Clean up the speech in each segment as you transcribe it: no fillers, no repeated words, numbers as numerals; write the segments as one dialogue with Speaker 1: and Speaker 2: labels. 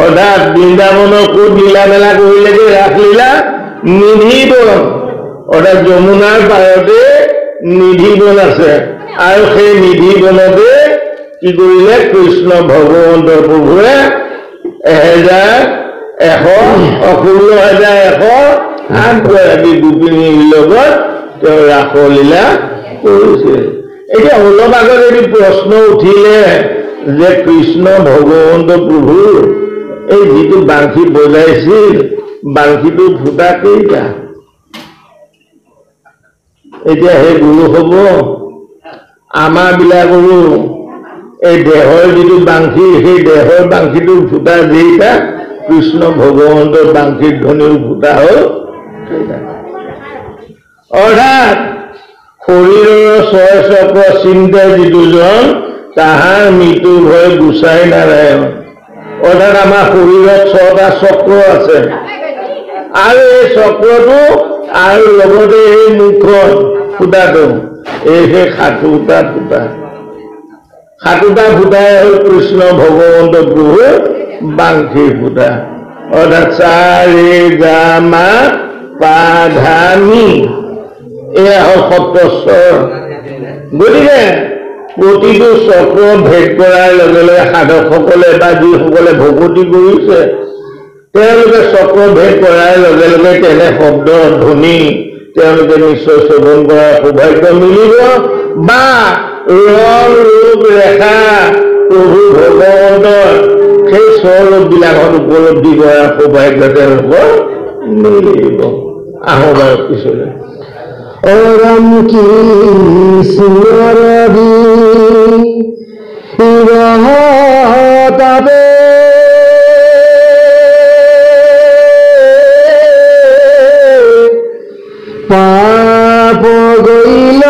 Speaker 1: অৰ্থাৎ বৃন্দাবনৰ ক'ত লীলা মেলা কৰিলেগে ৰাসলীলা নিধিবন অৰ্থাৎ যমুনাৰ পাৰতে নিধিবন আছে আৰু সেই নিধিবনতে কি কৰিলে কৃষ্ণ ভগৱন্ত প্ৰভুৱে 16,108 গোপিনীৰ লগত তেওঁ ৰাসলীলা কৰিছে। এতিয়া অলপ আগত এটি প্ৰশ্ন উঠিলে যে কৃষ্ণ ভগৱন্ত প্ৰভুৰ এই যিটো বাংশী বজাইছিল বাংশীটো ফুটা কেইটা? এতিয়া সেই গুৰু হ'ব আমাৰ বিলাকৰো এই দেহৰ যিটো বাংশী সেই দেহৰ বাংশীটো ফুটা যেইটা কৃষ্ণ ভগৱন্তৰ বাংশীৰ ধ্বনিও ফুটা হ'ল অৰ্থাৎ শৰীৰৰ 6 চক্ৰ চিন্তা যিটোজন তাহাৰ মৃত্যু ভয় গুচাই নাৰায়ণ অৰ্থাৎ আমাৰ শৰীৰত 6টা চক্ৰ আছে আৰু এই চক্ৰটো আৰু লগতে এই মুখখন ফুটাটো এই সেই 7টা ফুটা 7টা ফুটাই হ'ল কৃষ্ণ ভগৱন্ত প্ৰভুৰ বাংশীৰ ফুটা অৰ্থাৎ চাৰে গামা পাধানি এয়া হ'ল সপ্তস্বৰ। গতিকে প্ৰতিটো চক্ৰ ভেদ কৰাৰ লগে লগে সাধকসকলে বা যিসকলে ভকতি কৰিছে তেওঁলোকে চক্ৰ ভেদ কৰাৰ লগে লগে তেনে শব্দ ধ্বনি তেওঁলোকে নিশ্চয় শ্ৰৱণ কৰাৰ সৌভাগ্য মিলিব বা ৰং ৰূপ ৰেখা প্ৰভু ভগৱন্তৰ সেই স্বৰূপবিলাকত উপলব্ধি কৰাৰ সৌভাগ্য তেওঁলোকৰ মিলিব। আহো বাৰু পিছলৈ
Speaker 2: অৰম কৃষ্ণৰবি ৰহতাবে পাপ গৈল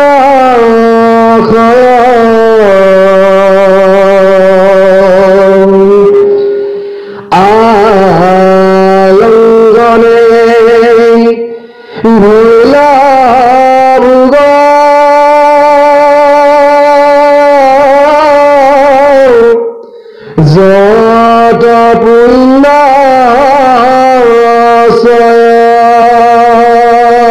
Speaker 2: আলংগনে ভোলা ভোগ যত পুণ্য কৃষ্ণ কছি দন্তে কৰ্ম বন্দে বইল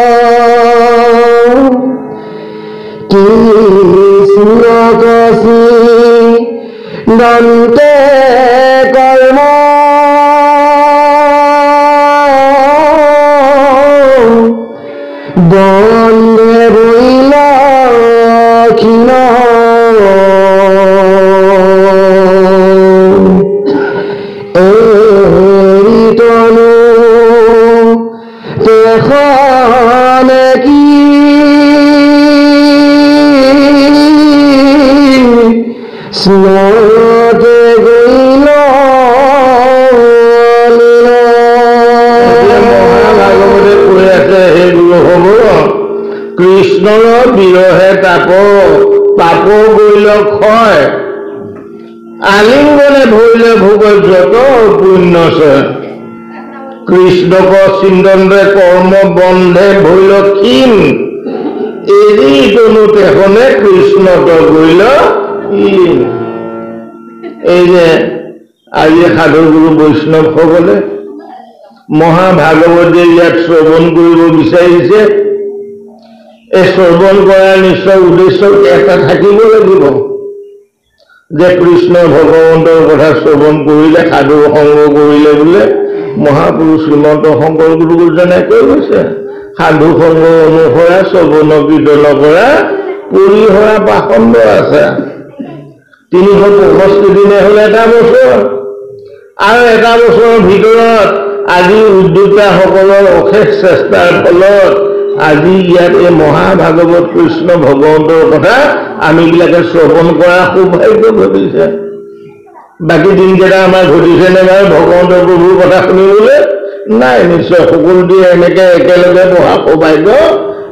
Speaker 2: ক্ষীণ এৰিতনো তেখনে কি স্নতে গৈল
Speaker 1: ভাগৱতে কৈ আছে হে গুৰু হ'ব কৃষ্ণৰ বিৰহে তাপ পাপ গৈল ক্ষয় আলিংগনে ভৰিলে ভোগ যত পুণ্য ছয় কৃষ্ণক চিন্তনে কৰ্ম বন্ধে ভৰিল ক্ষীণ এৰি তনু তেখনে কৃষ্ণক গৈল ক্ষীণ। এই যে আজি সাধু গুৰু বৈষ্ণৱসকলে মহাভাগৱতে ইয়াত শ্ৰৱণ কৰিব বিচাৰিছে এই শ্ৰৱণ কৰাৰ নিশ্চয় উদ্দেশ্য এটা থাকিব লাগিব যে কৃষ্ণ ভগৱন্তৰ কথা শ্ৰৱণ কৰিলে সাধু সংগ কৰিলে বোলে মহাপুৰুষ শ্ৰীমন্ত শংকৰ গুৰুজনে কৈ গৈছে সাধু সংগ অনুসৰা শ্ৰৱণ কীৰ্তন কৰা পৰিহৰা পাখণ্ড আছে 365 দিনে হ'ল এটা বছৰ আৰু এটা বছৰৰ ভিতৰত আজি উদ্যোক্তাসকলৰ অশেষ চেষ্টাৰ ফলত আজি ইয়াত এই মহাভাগৱত কৃষ্ণ ভগৱন্তৰ কথা আমিবিলাকে শ্ৰৱণ কৰা সৌভাগ্য ঘটিছে। বাকী দিনকেইটা আমাৰ ঘটিছে নে বাৰু ভগৱন্তৰ প্ৰভুৰ কথা শুনিবলৈ? নাই, নিশ্চয় সকলোটি এনেকে একেলগে পঢ়া সৌভাগ্য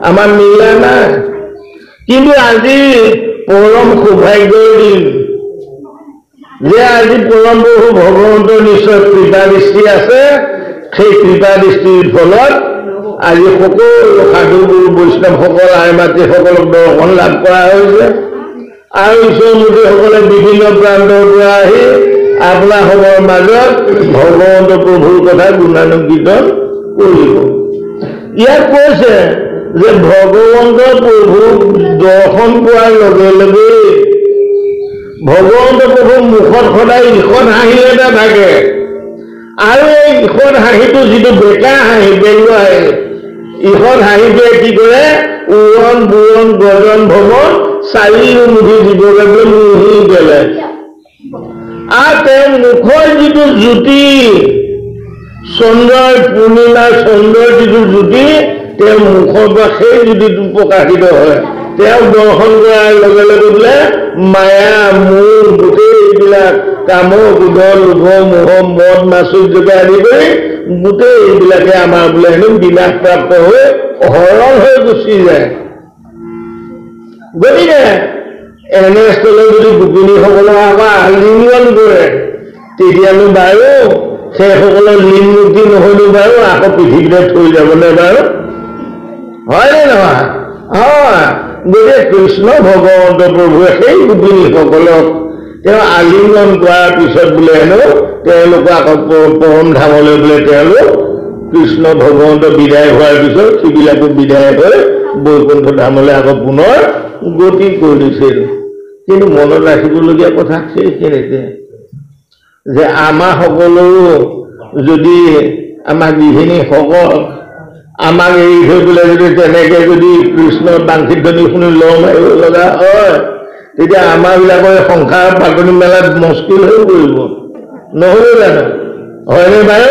Speaker 1: আমাৰ মিলা নাই। কিন্তু আজি পৰম সৌভাগ্যৰ দিন যে আজি পৰম প্ৰভু ভগৱন্তৰ নিশ্চয় কৃপা দৃষ্টি আছে। সেই কৃপা দৃষ্টিৰ ফলত আজি সকলো সাধু গুৰু বৈষ্ণৱসকল আই মাতৃসকলক দৰ্শন লাভ কৰা হৈছে আৰু ঈশ্বৰমূৰ্তিসকলে বিভিন্ন প্ৰান্তৰ পৰা আহি আপোনালোকৰ মাজত ভগৱন্ত প্ৰভুৰ কথা গুণানুকীৰ্তন কৰিব। ইয়াত কৈছে যে ভগৱন্ত প্ৰভুক দৰ্শন পোৱাৰ লগে লগে ভগৱন্ত প্ৰভুৰ মুখত সদায় ঈষৎ হাঁহি এটা থাকে, আৰু এই ঈষৎ হাঁহিটো যিটো বেকা হাঁহি, বেলুৱা হাঁহি, ঈষৎ হাঁহিটোৱে কি কৰে, উৰণ বুৰণ গজন ভৱন চাৰিওমুখি জীৱকে মুহি পেলায়। আৰু তেওঁৰ মুখৰ যিটো জ্যোতি, চন্দ্ৰৰ পূৰ্ণিমাৰ চন্দ্ৰৰ যিটো জ্যোতি, তেওঁৰ মুখৰ পৰা সেই জ্যোতিটো প্ৰকাশিত হয়। তেওঁক দৰ্শন কৰাৰ লগে লগে বোলে মায়া মোহ গোটেই এইবিলাক কামৰ ক্ৰোধ লোভ মোহ মদ মাচুৰ্যকে আদি কৰি গোটেই এইবিলাকে আমাৰ বোলে হেনো বিনাশপ্ৰাপ্ত হৈ হৰণ হৈ গুচি যায়। গতিকে এনেস্থলত যদি গোপিনীসকলক আকৌ আলিংগন কৰে, তেতিয়ানো বাৰু সেইসকলৰ লিংগ মুক্তি নহ'লেও বাৰু আকৌ পৃথিৱীতে থৈ যাবনে বাৰু, হয়নে নহয়? হয়। গতিকে কৃষ্ণ ভগৱন্ত প্ৰভুৱে সেই গোপিনীসকলক তেওঁ আলিংগন কৰাৰ পিছত বোলে হেনো তেওঁলোকক আকৌ পৰম ধামলৈ বোলে তেওঁলোক কৃষ্ণ ভগৱন্ত বিদায় হোৱাৰ পিছত সেইবিলাকো বিদায় হৈ বৈকুণ্ঠ ধামলৈ আকৌ পুনৰ গতি কৰিছিল। কিন্তু মনত ৰাখিবলগীয়া কথা সেইখিনিতে যে আমাৰ সকলোৰো যদি আমাৰ গৃহিণীসকল আমাক এৰি থৈ পেলাই যদি তেনেকে যদি কৃষ্ণৰ বাংশীধ্বনি শুনি ল মাৰিব লগা হয়, তেতিয়া আমাৰবিলাকৰ সংসাৰ পাতনি মেলাত মুস্কিল হৈ পৰিব, নহ'ব জানো? হয়নে বাৰু?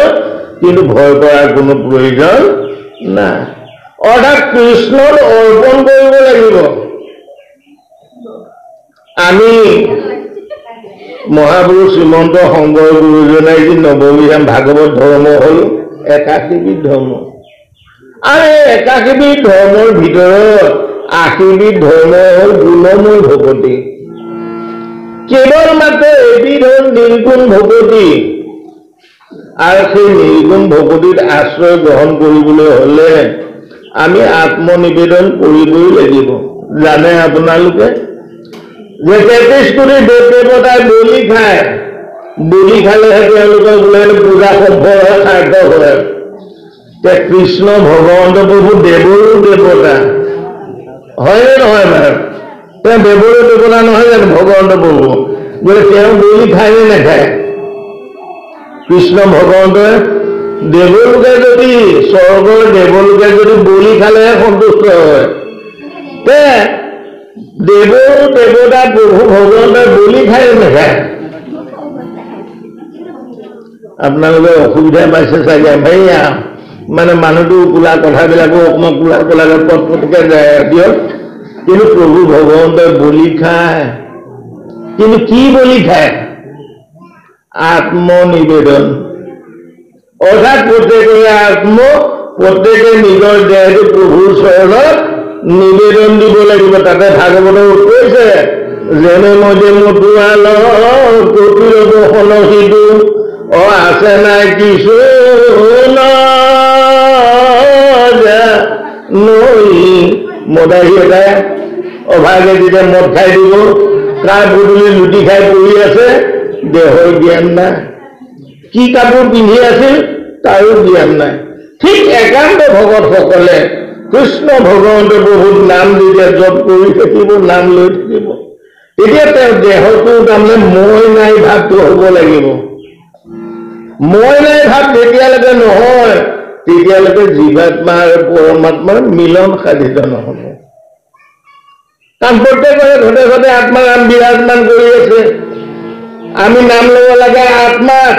Speaker 1: কিন্তু ভয় কৰাৰ কোনো প্ৰয়োজন নাই। অৰ্থাৎ কৃষ্ণক অৰ্পণ কৰিব লাগিব। আমি মহাপুৰুষ শ্ৰীমন্ত শংকৰ গুৰুজনাই যি নৱবিধান ভাগৱত ধৰ্ম হ'ল ৮১বিধ ধৰ্ম, আৰু এই ৮১বিধ ধৰ্মৰ ভিতৰত ৮০বিধ ধৰ্ম হ'ল গুণময় ভকতি। কেৱল মাত্ৰ এবিধ হ'ল নিৰ্গুণ ভকতি, আৰু সেই নিৰ্গুণ ভকতিত আশ্ৰয় গ্ৰহণ কৰিবলৈ হ'লে আমি আত্মনিবেদন কৰিবই লাগিব। জানে আপোনালোকে যে ৩৩ কোটি দেৱ দেৱতাই বলি খায়, বলি খালেহে তেওঁলোকৰ বোলে পূজা সফল হয়, সাৰ্থক হয়। কৃষ্ণ ভগৱন্ত প্ৰভু দেৱৰো দেৱতা, হয়নে নহয় বাৰু? তেওঁ দেৱৰো দেৱতা নহয় জানো ভগৱন্ত প্ৰভু? বোলে তেওঁ বলি খায়নে নাখায়? কৃষ্ণ ভগৱন্তই দেৱলোকে যদি স্বৰ্গৰ দেৱলোকে যদি বলি খালেহে সন্তুষ্ট হয়, তে দেৱৰ দেৱতা প্ৰভু ভগৱন্তই বলি খায় নাখায়? আপোনালোকে অসুবিধা পাইছে চাগে, ভাইয়া মানে মানুহটো কোলা কথাবিলাকো অকণমান কোলা কোলাকে পটপটকে যায় দিয়ক। কিন্তু প্ৰভু ভগৱন্তই বলি খায়, কিন্তু কি বলি খায়? আত্মনিবেদন। অৰ্থাৎ প্ৰত্যেকে নিজৰ দেহটো প্ৰভুৰ চৰণত নিবেদন দিব লাগিব। তাতে ভাগৱতত কৈছে যেনে মধ্যে মতুৱাল কপিৰ সনসিটো আছে নাই কিছু নৈ মদাহী এটাই অভাগে যেতিয়া মদ খাই দিব, কাৰ বদলি লুটি খাই পৰি আছে, দেহৰ জ্ঞান নাই, কি কাপোৰ পিন্ধি আছিল তাৰো জ্ঞান নাই। ঠিক একান্ত ভকতসকলে কৃষ্ণ ভগৱন্ত প্ৰভুৰ নাম যেতিয়া জপ কৰি থাকিব, নাম লৈ থাকিব, তেতিয়া তেওঁৰ দেহটো তাৰমানে মই নাই ভাৱটো হ'ব লাগিব। মই নাই ভাৱ যেতিয়ালৈকে নহয়, তেতিয়ালৈকে জীৱাত্মা আৰু পৰমাত্মাৰ মিলন সাধিত নহ'ব। কাৰণ প্ৰত্যেকৰে ঘৰতে ঘৰতে আত্মা নাম বিৰাজমান কৰি আছে। আমি নাম ল'ব লাগে আত্মাক,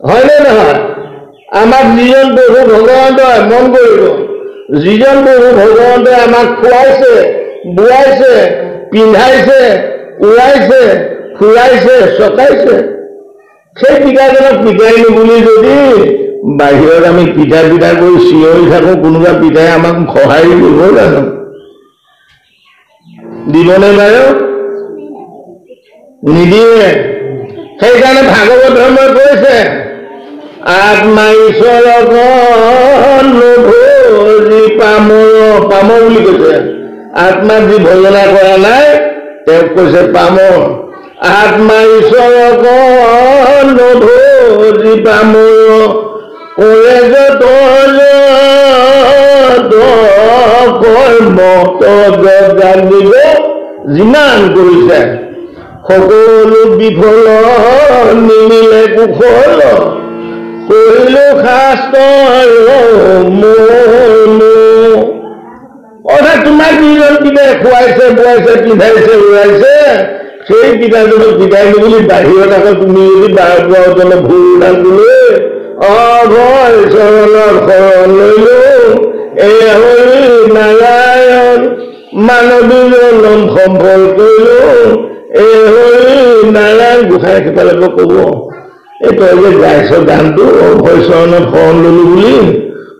Speaker 1: হয়নে নহয়? আমাক যিজন প্ৰভু ভগৱন্তই, মন কৰিব, যিজন প্ৰভু ভগৱন্তই আমাক খুৱাইছে, বোৱাইছে, পিন্ধাইছে, উৰাইছে, ফুৰাইছে, চকাইছে, সেই পিতাজনক পিতাইনো বুলি যদি বাহিৰত আমি পিঠা পিঠা কৰি চিঞৰি থাকো, কোনোবা পিতাই আমাক সহায় দিব জানো? দিবনে বাৰু? নিদিয়ে। সেইকাৰণে ভাগৱত ধৰ্মই কৈছে আত্মা ঈশ্বৰক নভজি পামৰ, পামৰ বুলি কৈছে। আত্মাক যি ভজনা কৰা নাই তেওঁক কৈছে পামৰ। আত্মা ঈশ্বৰক নধৰি পামৰ কৰে যত কৰ্ম জানিব যিমান কৰিছে সকলো বিফল নিমিলে কুশল কৰিলো শাস্ত্ৰৰ মন অৰ্থাৎ তোমাক যিজন কিতাই খুৱাইছে বোৱাইছে পিন্ধাইছে উৰাইছে সেই কিতাপজনক বিদায় বুলি বাহিৰত আকৌ তুমি যদি বাৰপুৱাজনে ভুল নাগিলে অভয় চৰণৰ শৰণ লৈলো এই হৰি নাৰায়ণ মানৱী জনম সম্ভল কৰিলো এই হৰি নাৰায়ণ গোসাঁই সেইফালে ক'ব এই তই যে গাইছ গানটো অভয় চৰণত শৰণ ললো বুলি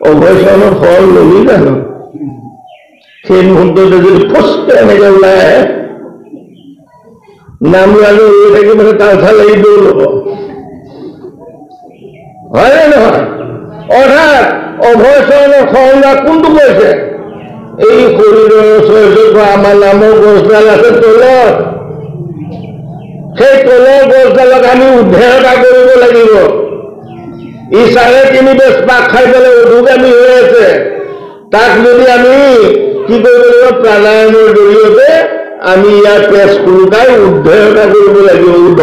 Speaker 1: অভয় চৰণত শৰণ ললি জানো সেই মুহূৰ্ততে যদি ফচকে এনেকে ওলাই আহে নাম গালো ৰৈ থাকি মানে তাৰ চাল লাগি দৌৰ ল'ব হয় নে নহয় অৰ্থাৎ অভয় চৰণৰ শৰণ কোনটো কৈছে এই শৰীৰৰ চৰ্যক আমাৰ নামৰ গছডাল আছে তলত সেই তলৰ গছডালক আমি উদ্ধাৰতা কৰিব লাগিব ই 3.5 বেছ পাক খাই পেলাই অধুগামী হৈ আছে তাক যদি আমি কি কৰিব লাগিব প্ৰাণায়ামৰ জৰিয়তে আমি ইয়াৰ তেজ খুলুকাই উদ্ধাৰতা কৰিব লাগিব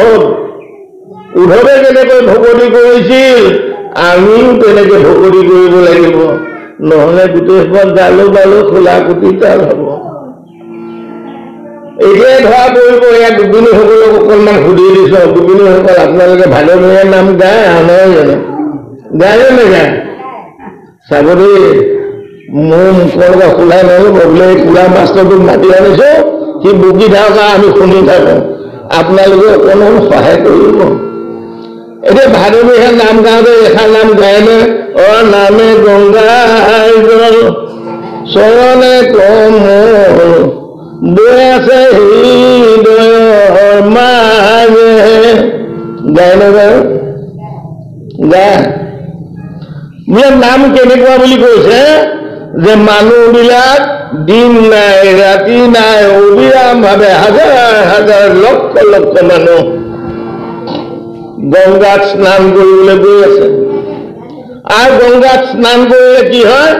Speaker 1: উদ্ধৱে কেনেকৈ ভকতি কৰিছিল আমিও তেনেকৈ ভকতি কৰিব লাগিব নহলে গোটেইখন গালো গালো খোলা কুটি তাল হ'ব এতিয়াই ধৰা পৰিব ইয়াত গোপিনীসকলক অকণমান সুধি দিছোঁ গোপিনীসকল আপোনালোকে ভাদমহীয়া নাম গায় নহয় জানো গায় নে নেগায় চাব দেই মোৰ মুখৰ পৰা খোলাই নহ'ব বোলে এই কোলা মাষ্টৰটোক মাতি আনিছোঁ সি বুকি থাকা আমি শুনি থাকোঁ আপোনালোকে অকণমান সহায় কৰিব এতিয়া ভাদমহীয়া নাম গাওঁতে এষাৰ নাম গায়নে নামে গংগাৰ জল চৰণে কমল বৈ আছে হৃদয়ৰ মাজে গায়নে বাৰু গায় বোলে নাম কেনেকুৱা বুলি কৈছে যে মানুহবিলাক দিন নাই ৰাতি নাই অবিৰামভাৱে হাজাৰ হাজাৰ লক্ষ লক্ষ মানুহ গংগাত স্নান কৰিবলৈ গৈ আছে আৰু গংগাত স্নান কৰিলে কি হয়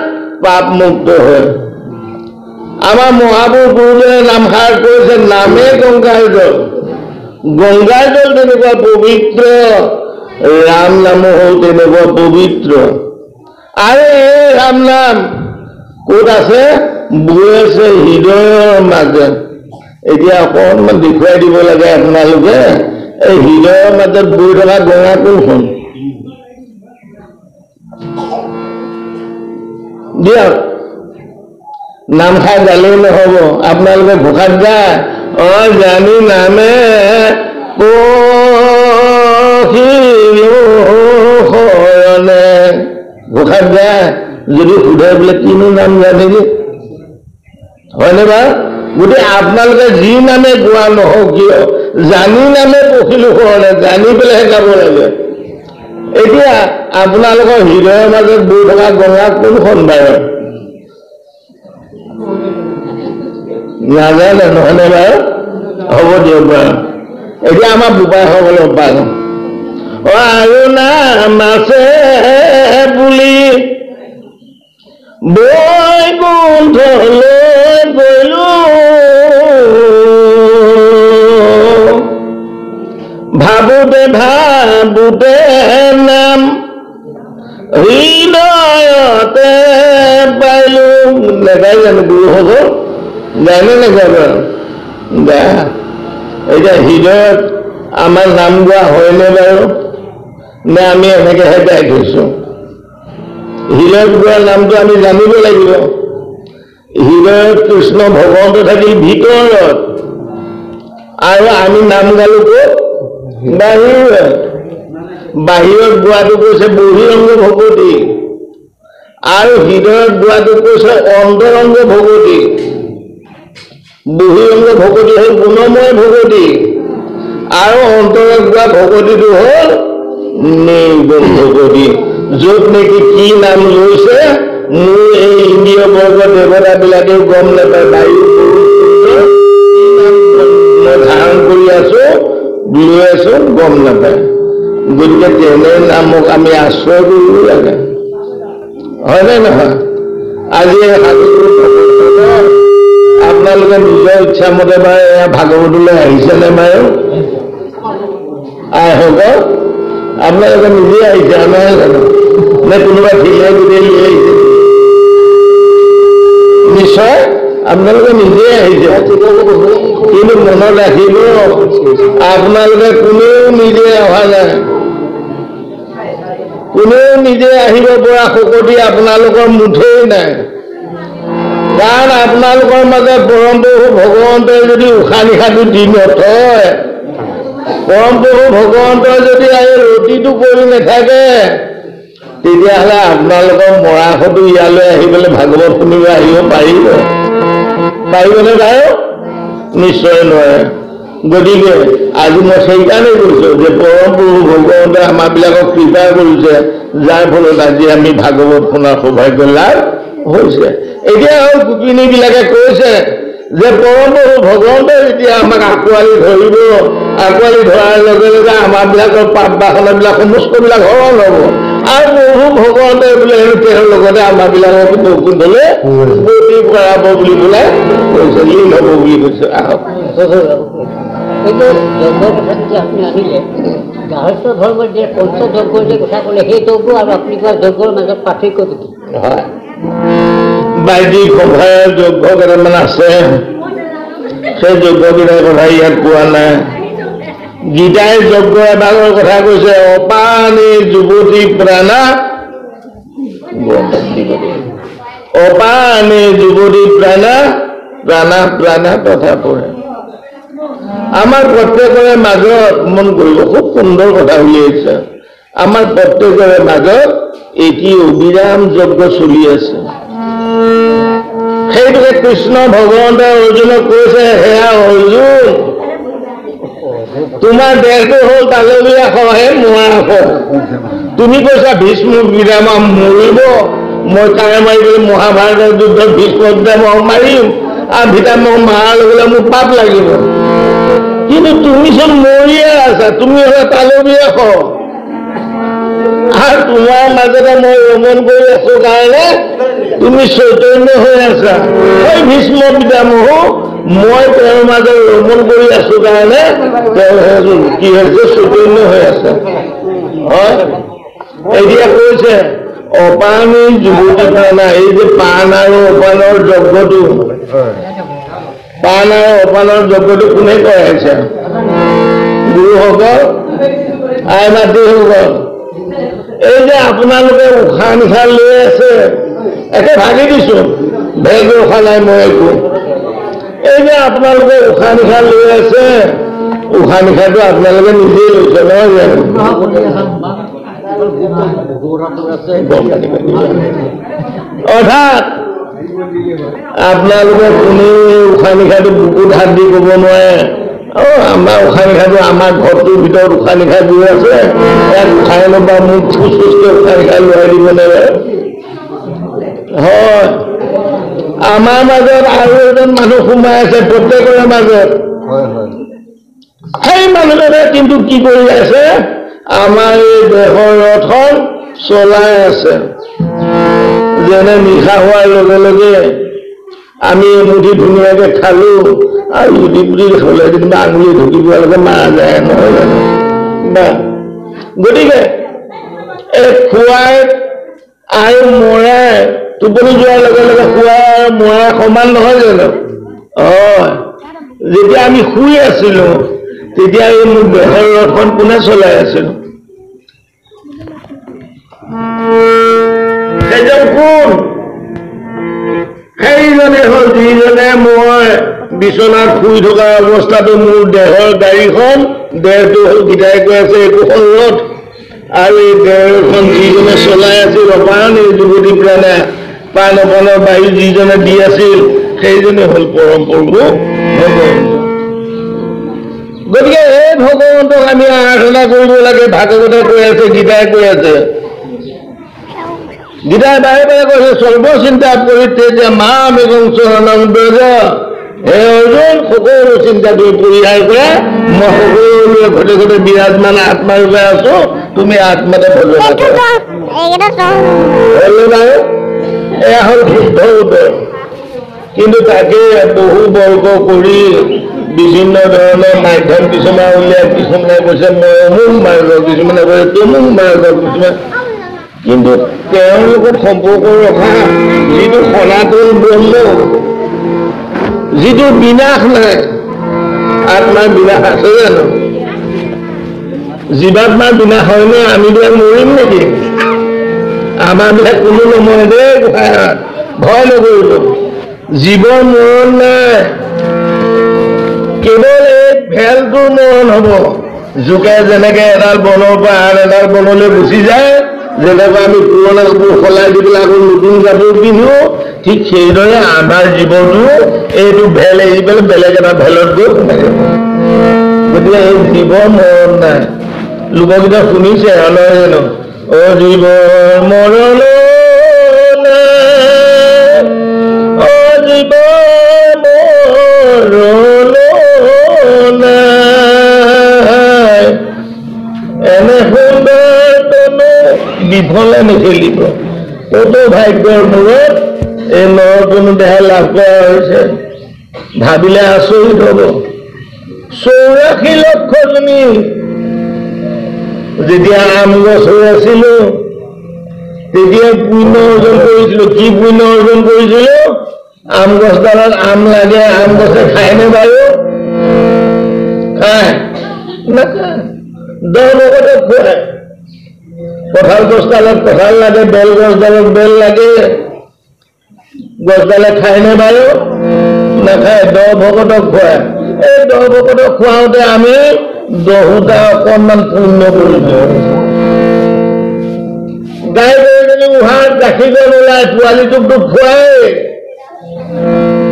Speaker 1: পাপ মুক্ত হয় আমাৰ মহাপুৰুষ গুৰুজনে নামষাৰ কৰিছে নামে গংগাৰ জল তেনেকুৱা পবিত্ৰ ৰাম নামো হ'ল তেনেকুৱা পবিত্ৰ আৰু এই ৰাম নাম ক'ত আছে বৈ আছে হৃদয়ৰ মাজত এতিয়া অকণমান দেখুৱাই দিব লাগে আপোনালোকে এই হৃদয়ৰ মাজত বৈ থকা গঙা কোনখন দিয়ক নামষাৰ গালেই নহ'ব আপোনালোকে ঘোষাত গায় জানি নামে শৰণে ঘোষাত গায় যদি সোধে বোলে কিনো নাম জানিলি হয়নে বাৰু গোটেই আপোনালোকে যি নামে গোৱা নহওক কিয় জানি নামে পখিলো শৰণে জানি পেলাইহে গাব লাগে এতিয়া আপোনালোকৰ হৃদয়ৰ মাজত বৈ থকা গঙা কোনখন বাৰু নাজানে নহয়নে বাৰু হ'ব দিয়ক বাৰু এতিয়া আমাৰ বোপাইসকলক পাওঁ আৰু নাম আছে বুলি বৈকুণ্ঠলৈ গলো ভাবোতে নাম হৃদয়তে পাইলো নেগাই জানো গুৰুসকল গায়নে নেগায় বাৰু গা এতিয়া হৃদয়ত আমাৰ নাম গোৱা হয়নে বাৰু নে আমি এনেকৈহে গাই থৈছোঁ হৃদয়ত গোৱাৰ নামটো আমি জানিব লাগিব হৃদয়ত কৃষ্ণ ভগৱন্ত থাকিল ভিতৰত আৰু আমি নাম গালো ক'ত বাহিৰত গোৱাটো কৈছে বহিৰংগ ভকতি আৰু হৃদয়ত গোৱাটো কৈছে অন্তৰংগ ভকতি বহিৰংগ ভকতি হ'ল গুণময় ভকতি আৰু অন্তৰত গোৱা ভকতিটো হ'ল নিৰ্গুণ ভকতি য'ত নেকি কি নাম লৈছে মোৰ এই ইন্দ্ৰিয় বৰ্গ দেৱতাবিলাকেও গম নাপায় বায়ু মই ধাৰণ কৰি আছো লৈ আছো গম নাপায় গতিকে তেনে নামক আমি আশ্ৰয় কৰিব লাগে হয়নে নহয় আজি আপোনালোকে নিজৰ ইচ্ছামতে বাৰু এয়া ভাগৱতলৈ আহিছেনে বাৰু আইসকল আপোনালোকে নিজে আহিছে নহয় জানো নে কোনোবা ঠিকে গোটেই লৈ আহিছে নিশ্চয় আপোনালোকে নিজে আহিছে কিন্তু মনত ৰাখিব আপোনালোকে কোনেও নিজে অহা নাই কোনেও নিজে আহিব পৰা শক্তি আপোনালোকৰ মুঠেই নাই কাৰণ আপোনালোকৰ মাজত পৰম প্ৰভু ভগৱন্তই যদি উশাহ নিশাটো দি নথয় পৰম প্ৰভু ভগৱন্তই যদি এই ৰতিটো কৰি নাথাকে তেতিয়াহ'লে আপোনালোকৰ মৰাশতো ইয়ালৈ আহি পেলাই ভাগৱত শুনিব আহিব পাৰিবনে বাৰু নিশ্চয় নোৱাৰে গতিকে আজি মই সেইকাৰণে কৈছোঁ যে পৰম প্ৰভু ভগৱন্তই আমাৰবিলাকক কৃপা কৰিছে যাৰ ফলত আজি আমি ভাগৱত শুনাৰ সৌভাগ্য লাভ হৈছে এতিয়া হ'ল গোপিনীবিলাকে কৈছে যে পৰম প্ৰভু ভগৱন্তই যেতিয়া আমাক আঁকোৱালি ধৰিব আঁকোৱালি ধৰাৰ লগে লগে আমাৰবিলাকৰ পাপ বাসনাবিলাক সমস্তবিলাক হৰণ হ'ব আৰু প্ৰভু ভগৱন্তই বোলে তেওঁৰ লগতে আমাৰবিলাকক বৈকুণ্ঠলৈ গতি কৰাব বুলি পেলাই কৈছে লীন হ'ব বুলি কৈছে আহক
Speaker 3: আপনি আহিলে গাহস্থ ধৰ্মৰ যে পঞ্চযজ্ঞৰ যে কথা ক'লে সেই যজ্ঞ আৰু আপুনি কোৱা যজ্ঞৰ মাজত পাৰ্থক্যটো কি
Speaker 1: হয় বাইদিক সভাৰ যজ্ঞ কেইটামান আছে সেই যজ্ঞকেইটাৰ কথা ইয়াত কোৱা নাই গীতাই যজ্ঞ এভাগৰ কথা কৈছে অপানি যুৱতী প্ৰাণা অপানি যুৱতী প্ৰাণা প্ৰাণা প্ৰাণা তথা পৰে আমাৰ প্ৰত্যেকৰে মাজত মন কৰিব খুব সুন্দৰ কথা উলিয়াইছে আমাৰ প্ৰত্যেকৰে মাজত এটি অবিৰাম যজ্ঞ চলি আছে সেইটোকে কৃষ্ণ ভগৱন্তই অৰ্জুনক কৈছে হেয়া অৰ্জুন তোমাৰ দেহটো হ'ল তালবীয়া সহে মৰা তুমি কৈছা ভীষ্ম পিতামহ মৰিব মই কাঁড়ে মাৰি পেলাই মহাভাৰতৰ যুদ্ধত ভীষ্ম পিতামহক মাৰিম আৰু পিতামহ মাৰাৰ লগে লগে মোৰ পাপ লাগিব কিন্তু তুমি চোন মৰিয়ে আছা তুমি হ'লে তালবীয়া সহ আৰু তোমাৰ মাজতে মই ৰমণ কৰি আছো কাৰণে তুমি চৈতন্য হৈ আছা সেই ভীষ্ম পিতামহ মই তেওঁৰ মাজত ৰমণ কৰি আছো কাৰণে তেওঁ কি হৈছে চৈতন্য হৈ আছে হয় এতিয়া কৈছে অপানী যুৱতী প্ৰাণা এই যে পাণ আৰু অপানৰ যজ্ঞটো পাণ আৰু অপানৰ যজ্ঞটো কোনে কৰাইছে গুৰুসকল আই মাতৃসকল এই যে আপোনালোকে উশাহ নিশাহ লৈ আছে একে ভাগি দিছো ভেগ উশাহ নাই মই একো এই যে আপোনালোকে উশাহ নিশাহ লৈ আছে উশাহ নিশাহটো আপোনালোকে নিজেই লৈছে নহয় জানো অৰ্থাৎ আপোনালোকে কোনেও উশাহ নিশাহটো বুকুত হাত দি ক'ব নোৱাৰে আমাৰ উশাহ নিশাহটো আমাৰ ঘৰটোৰ ভিতৰত উশাহ নিশাহ গৈ আছে ইয়াত উঠাই ল'বা মোক ফুচ ফুচকৈ উশাহ নিশাহ লোৱাই দিব লাগে হয় আমাৰ মাজত আৰু এজন মানুহ সোমাই আছে প্ৰত্যেকৰে মাজত সেই মানুহজনে কিন্তু কি কৰি আছে আমাৰ এই দেহৰ ৰথখন চলাই আছে যেনে নিশা হোৱাৰ লগে লগে আমি এমুঠি ধুনীয়াকৈ খালো আৰু ইউটি পুটি হ'লে যেনিবা আঙুলি ঢুকি পোৱালৈকে মাৰা যায় নহয় জানো বা গতিকে এই খোৱাই আৰু মৰাই টোপনি যোৱাৰ লগে লগে খোৱা আৰু মৰা সমান নহয় জানো হয় যেতিয়া আমি শুই আছিলো তেতিয়া এই মোৰ দেহৰ ৰথখন কোনে চলাই আছিলো সেইজন কোন সেইজনে হ'ল যিজনে মই বিচনাত শুই থকা অৱস্থাটো মোৰ দেহৰ গাড়ীখন দেহটো হ'ল গীতাই কৈ আছে একোখন ৰথ আৰু এই দেহখন যিজনে চলাই আছিল অপান এই যুৱতী প্ৰাণে পাণ অপানৰ বায়ু যিজনে দি আছিল সেইজনে হ'ল পৰম প্ৰভু ভগৱন্ত গতিকে এই ভগৱন্তক আমি আৰাধনা কৰিব লাগে ভাগৱতে কৈ আছে গীতাই কৈ আছে গীতাই বাৰে বাৰে কৈছে সৰ্বচিন্তা পৰিত্যাজ্য মাম একং শৰণং ব্ৰজ হে অৰ্জুন সকলো চিন্তাটো পৰিহাৰ কৰা মই সকলোৱে ঘটে ঘটে বিৰাজমান আত্মাৰূপে আছো তুমি আত্মাতে ভজনা কৰা এয়া হ'ল শুদ্ধ উত্তৰ কিন্তু তাকে বহু বৰ্গ কৰি বিভিন্ন ধৰণৰ মাধ্যম কিছুমান উলিয়াই কিছুমানে কৈছে মই অমুক মাৰ্গ কিছুমানে কৈছে তমুক মাৰ্গ কিছুমান কিন্তু তেওঁৰ লগত সম্পৰ্ক ৰখা যিটো সনাতন ব্ৰহ্ম যিটো বিনাশ নাই আত্মাৰ বিনাশ আছে জানো জীৱাত্মাৰ বিনাশ হয়নে আমি বিলাক মৰিম নেকি আমাৰ বিলাক কোনো নমৰে দেই ভয় নকৰিব জীৱন মৰণ নাই কেৱল এই ভেলটোৰ মৰণ হ'ব জোকে যেনেকে এডাল বনৰ পৰা আন এডাল বনলৈ গুচি যায় যেনেকৈ আমি পুৰণা কাপোৰ সলাই দি পেলাই আকৌ নতুন কাপোৰ পিন্ধো ঠিক সেইদৰে আমাৰ জীৱনটো এইটো ভেল এৰি পেলাই বেলেগ এটা ভেলত গৈ সোমাই যাব গতিকে এই জীৱন মৰণ নাই লোকগীত শুনিছে নহয় জানো অ জীৱ মৰণ অ জীৱ মৰণ এনে সুন্দৰ তনু বিফলে নেখেলিব কতো ভাগ্যৰ মূৰত এই নৰতনু দেহা লাভ কৰা হৈছে ভাবিলে আচৰিত হ'ব 84 লক্ষ জনী যেতিয়া আম গছ হৈ আছিলো তেতিয়া পুণ্য অৰ্জন কৰিছিলো কি পুণ্য অৰ্জন কৰিছিলো আম গছডালত আম লাগে আম গছে খায়নে বাৰু খায় নাখায় 10 ভকতে খুৱায় কঁঠাল গছডালত কঁঠাল লাগে বেল গছডালত বেল লাগে গছডালে খায়নে বাৰু নাখায় 10 ভকতক খুৱায় এই 10 ভকতক খুৱাওঁতে আমি 10টা অকণমান পুণ্য কৰিছো গাই গৰুজনী উহাত গাখীৰকণ ওলাই পোৱালিটোকতো খুৱায়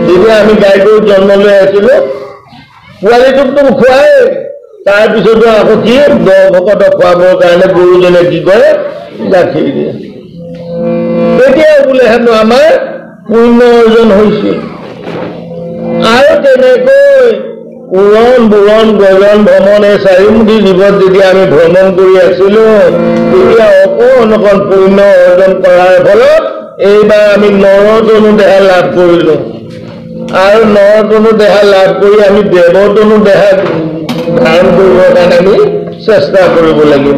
Speaker 1: যেতিয়া আমি গাই গৰু জন্ম লৈ আছিলো পোৱালিটোকতো খুৱায় তাৰপিছতো আকৌ কি 10 ভকতক খুৱাবৰ কাৰণে গৰুজনে কি কৰে গাখীৰ দিয়ে তেতিয়া বোলে হেনো আমাৰ পুণ্য অৰ্জন হৈছিল আৰু তেনেকৈ উৰণ বুৰণ গজন ভ্ৰমণ এই চাৰিমুখী জীৱত যেতিয়া আমি ভ্ৰমণ কৰি আছিলো তেতিয়া অকণ অকণ পুণ্য অৰ্জন কৰাৰ ফলত এইবাৰ আমি নৰতনু দেহা লাভ কৰিলো আৰু নৰতনু দেহা লাভ কৰি আমি দেৱতনু দেহা ধাৰণ কৰিবৰ কাৰণে আমি চেষ্টা কৰিব লাগিব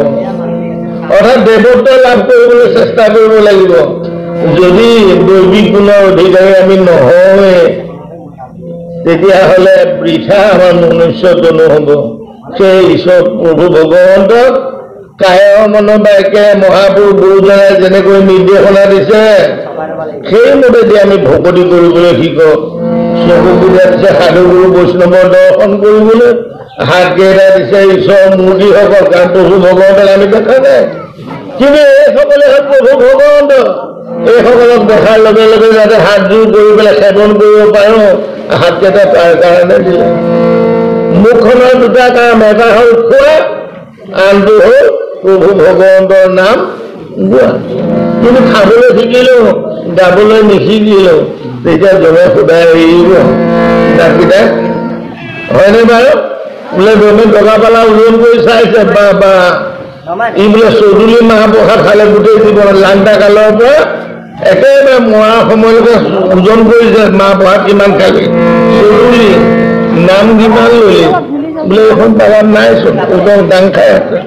Speaker 1: অৰ্থাৎ দেৱত্ব লাভ কৰিবলৈ চেষ্টা কৰিব লাগিব যদি দৈবিক গুণৰ অধিকাৰী আমি নহওঁৱে তেতিয়াহ'লে বৃথা আমাৰ মনুষ্যতনু হ'ব সেই ঈশ্বৰ প্ৰভু ভগৱন্তক কায় মন বাক্যে মহাপুৰুষ গুৰুজনাই যেনেকৈ নিৰ্দেশনা দিছে সেইমতেদি আমি ভকতি কৰিবলৈ শিকক চকু পূজা দিছে সাধুগুৰু বৈষ্ণৱৰ দৰ্শন কৰিবলৈ হাত কেইটা দিছে ঈশ্বৰ মূৰ্তিসকল কাৰণ প্ৰভু ভগৱন্তক আমি দেখা নাই কিন্তু এইসকলে হ'ল প্ৰভু ভগৱন্ত এইসকলক দেখাৰ লগে লগে যাতে হাতযোৰ কৰি পেলাই সেৱন কৰিব পাৰো হাতকেইটা তাৰ কাৰণে দিলে মুখখনৰ 2টা কাম এটা হ'ল খোৱা আনটো হ'ল প্ৰভু ভগৱন্তৰ নাম গোৱা কিন্তু খাবলৈ শিকিলো গাবলৈ নিশিকিলো তেতিয়া জনে সদায় এৰিব নাককেইটা হয়নে বাৰু বোলে জনে টকা পালা ওজন কৰি চাইছে বা ই বোলে 14 মাহ প্ৰসাদ খালে গোটেই জীৱন লাংটা কালৰ পৰা একেবাৰে মৰাৰ সময়লৈকে ওজন কৰিছে মাহ প্ৰসাদ কিমান খালি 14 নাম কিমান ললি বোলে এখন পালাত নাইচোন ওজন দাং খাই আছে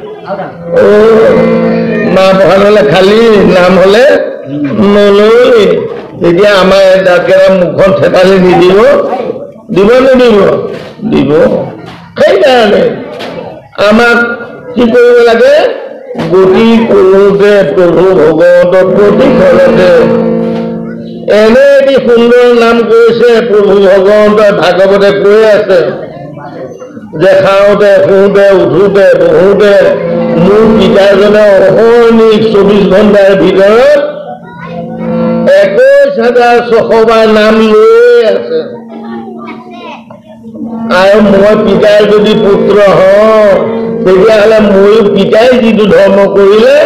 Speaker 1: মাহ প্ৰসাদ হলে খালি নাম হলে নললি তেতিয়া আমাৰ দাঁতকেইটা মুখখন থেতালি নিদিব দিব নিদিব দিব সেইকাৰণে আমাক কি কৰিব লাগে গতি কৰোঁতে প্ৰভু ভগৱন্তৰ প্ৰতিফলতে এনে এটি সুন্দৰ নাম কৈছে প্ৰভু ভগৱন্তই ভাগৱতে কৈ আছে যে খাওঁতে শুওঁতে উঠোঁতে বহোঁতে মোৰ পিতাজনে অহৰ্নিশ 24 ঘণ্টাৰ ভিতৰত 21,600 বাৰ নাম লৈ আছে আৰু মই পিতাৰ যদি পুত্ৰ হওঁ তেতিয়াহ'লে ময়ো পিতাই যিটো ধৰ্ম কৰিলে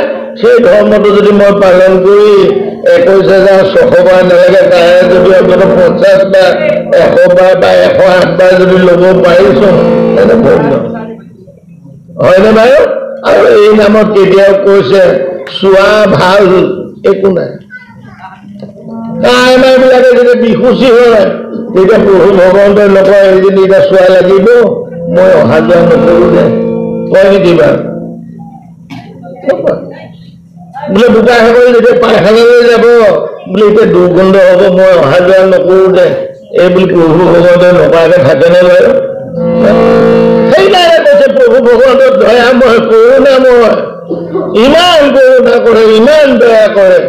Speaker 1: সেই ধৰ্মটো যদি মই পালন কৰি 21,600 বাৰ নালাগে তাৰে যদি অন্ততঃ 50 বাৰ 100 বাৰ বা 108 বাৰ যদি ল'ব পাৰিছো তেনে ধন্য হয়নে বাৰু আৰু এই নামত কেতিয়াও কৈছে চোৱা ভাল একো নাই আমাৰ বিলাকে যেতিয়া বিহুচি হয় তেতিয়া প্ৰভু ভগৱন্তই নকয় এইদিন এতিয়া চোৱা লাগিব মই অহা যোৱা নকৰো দে কয় নেকি বাৰু বোলে বোকাসকল যেতিয়া পায়খানালৈ যাব বোলে এতিয়া দুৰ্গন্ধ হ'ব মই অহা যোৱা নকৰো দে এই বুলি প্ৰভু ভগৱন্তই নকৰাকে থাকেনে বাৰু সেইকাৰণে কৈছে প্ৰভু ভগৱন্তৰ দয়াময় কৰোণাময় ইমান কৰোণা কৰে ইমান দয়া কৰে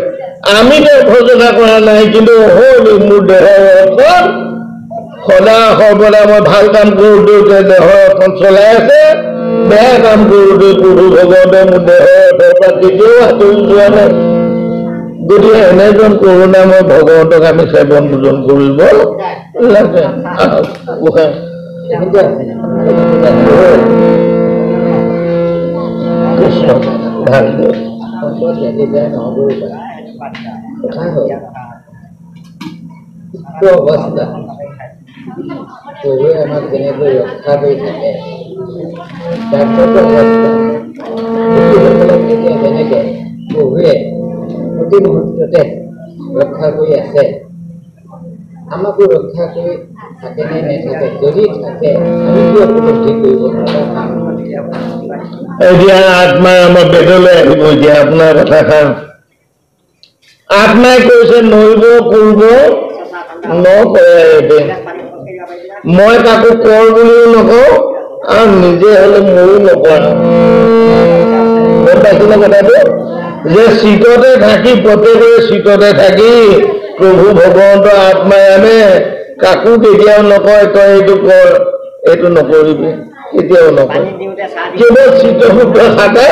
Speaker 1: আমি তেওঁ ভজনা কৰা নাই কিন্তু মোৰ দেহৰ অৰ্থন সদা সৰ্বদা মই ভাল কাম কৰোঁতে দেহৰ অৰ্থন চলাই আছে বেয়া কাম কৰোঁতে প্ৰভু ভগৱন্তে মোৰ দেহৰ অৰ্থৰ পৰা কেতিয়াও আঁতৰি যোৱা নাই গতিকে এনেজন কৰোণাময় ভগৱন্তক আমি সেৱন পূজন কৰিব লাগে কৃষ্ণ ভাল
Speaker 3: অৱস্থা প্ৰভুৱে আমাক যেনেকৈ ৰক্ষা কৰি থাকে ডাক্তৰটো অৱস্থা এতিয়া যেনেকৈ প্ৰভুৱে প্ৰতি মুহূৰ্ততে ৰক্ষা কৰি আছে আমাকো ৰক্ষা কৰি থাকেনে নেথাকে যদি থাকে আমি কি উপলব্ধি কৰিব
Speaker 1: এতিয়া আত্মা আমাৰ বেদলৈ আহিব এতিয়া আপোনাৰ কথাষাৰ আত্মাই কৈছে নৈব কৰিব নকৰে মই কাকো কৰ বুলিও নকওঁ আৰু নিজে হলে ময়ো নকৰা গম পাইছিলে কথাটো যে শীততে থাকি প্ৰত্যেকৰে শীততে থাকি প্ৰভু ভগৱন্ত আত্মাই আনে কাকো কেতিয়াও নকয় তই এইটো কৰ এইটো নকৰিবি কেতিয়াও নকয় কেৱল শীতসূত্ৰ থাকে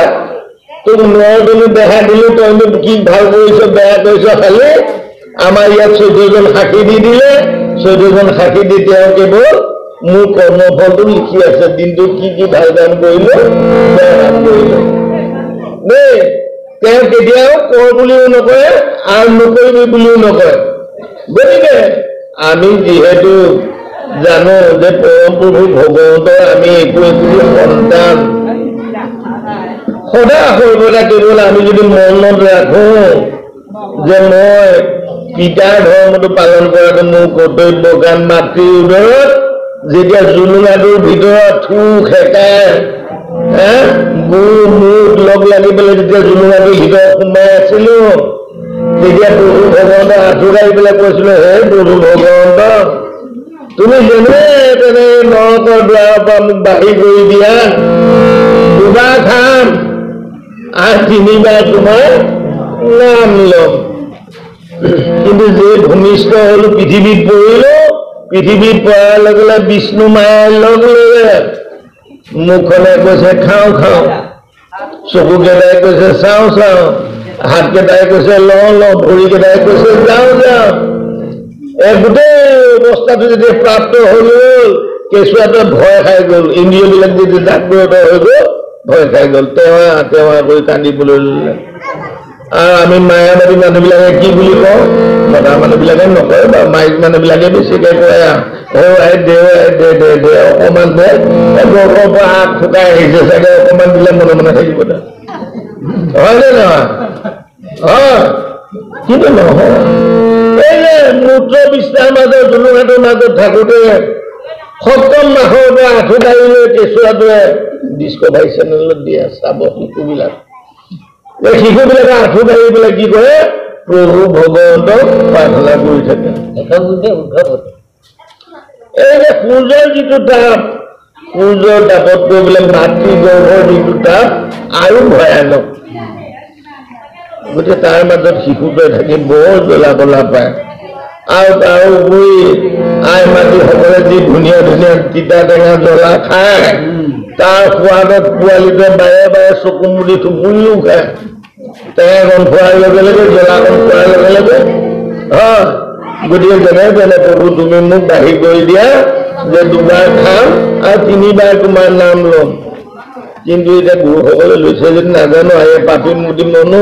Speaker 1: তোক নৰদলি দেখা দিলো তইনো কি ভাল কৰিছ বেয়া কৰিছ খালি আমাৰ ইয়াত 14জন সাক্ষী দি দিলে 14জন সাক্ষী দি তেওঁ কেৱল মোৰ কৰ্মফলটো লিখি আছে দিনটোত কি কি ভাল কাম কৰিলো বেয়া কাম কৰিলো দেই তেওঁ কেতিয়াও কৰ বুলিও নকয় আৰু নকৰিবি বুলিও নকয় গতিকে আমি যিহেতু জানো যে পৰম প্ৰভু ভগৱন্তৰ আমি একো একো সন্তান সদা সৰ্বদা কেৱল আমি যদি মনত ৰাখো যে মই পিতাৰ ধৰ্মটো পালন কৰাটো মোৰ কৰ্তব্য কাৰণ মাতৃৰ উদৰত যেতিয়া জুলুঙাটোৰ ভিতৰত থু খেকাই গু মুখ লগ লাগি পেলাই যেতিয়া জুলুঙাটোৰ ভিতৰত সোমাই আছিলো তেতিয়া প্ৰভু ভগৱন্ত আঁঠুকাই পেলাই কৈছিলো হে প্ৰভু ভগৱন্ত তুমি যেনে তেনে নৰকৰ দ্বাৰৰ পৰা মোক বাঢ়ি কৰি দিয়া দুবাৰ খাম আৰু 3বাৰ তোমাৰ নাম ল'ম কিন্তু যে ভূমিষ্ঠ হলো পৃথিৱীত পৰিলো পৃথিৱীত পৰাৰ লগে লগে বিষ্ণু মায়াৰ লগ লগে মুখখনে কৈছে খাওঁ খাওঁ চকুকেইটাই কৈছে চাওঁ চাওঁ হাতকেইটাই কৈছে লওঁ লওঁ ভৰিকেইটাই কৈছে যাওঁ যাওঁ গোটেই অৱস্থাটো যেতিয়া প্ৰাপ্ত হৈ গ'ল কেঁচুৱাটোৱে ভয় খাই গ'ল ইন্দ্ৰিয়বিলাক যদি জাগ্ৰত হৈ গ'ল ভয় খাই গ'ল টেৱা টেৱা কৰি কান্দিবলৈ ল'লে আৰু আমি মায়াবাদী মানুহবিলাকে কি বুলি কওঁ মতা মানুহবিলাকে নকয় বা মাইক মানুহবিলাকে বেছিকে কয় দে অকণমান দে গৰ্ভৰ পৰা আগ ফুকাই আহিছে চাগে অকণমান দিলে মনে মনে থাকিব দে হয়নে নহয় হয় কিন্তু নহয় এই যে মূত্ৰ বিস্তাৰ মাজত জুলুঙাটোৰ মাজত থাকোঁতে 7ম মাহৰ পৰা আঁঠু দাঙি লৈ কেঁচুৱাটোৱে ডিস্কভাৰী চেনেলত দিয়ে চাব শিশুবিলাক এই শিশুবিলাকে আঁঠু দাঙি পেলাই কি কৰে প্ৰভু ভগৱন্তক প্ৰাৰ্থনা কৰি থাকে এই যে সূৰ্যৰ যিটো তাপ সূৰ্যৰ তাপতকৈ বোলে মাতৃ গৰ্ভৰ যিটো তাপ আৰু ভয়ানক গতিকে তাৰ মাজত শিশুটোৱে থাকি বৰ জ্বলা কলা পায় আৰু তাৰ উপৰি আই মাতৃসকলে যি ধুনীয়া ধুনীয়া তিতা টেঙা জ্বলা খায় তাৰ সোৱাদত পোৱালিটোৱে বাৰে বাৰে চকু মুদি থুপুৰিও খায় টেঙাকণ খোৱাৰ লগে লগে জ্বলাকণ খোৱাৰ লগে লগে হয় গতিকে যেনে তেনে প্ৰভু তুমি মোক বাঢ়ি কৰি দিয়া যে 2বাৰ খাম আৰু 3বাৰ তোমাৰ নাম ল'ম কিন্তু এতিয়া গুৰুসকলে লৈছে যদি নাজানো আহে পাপী মুদি মনো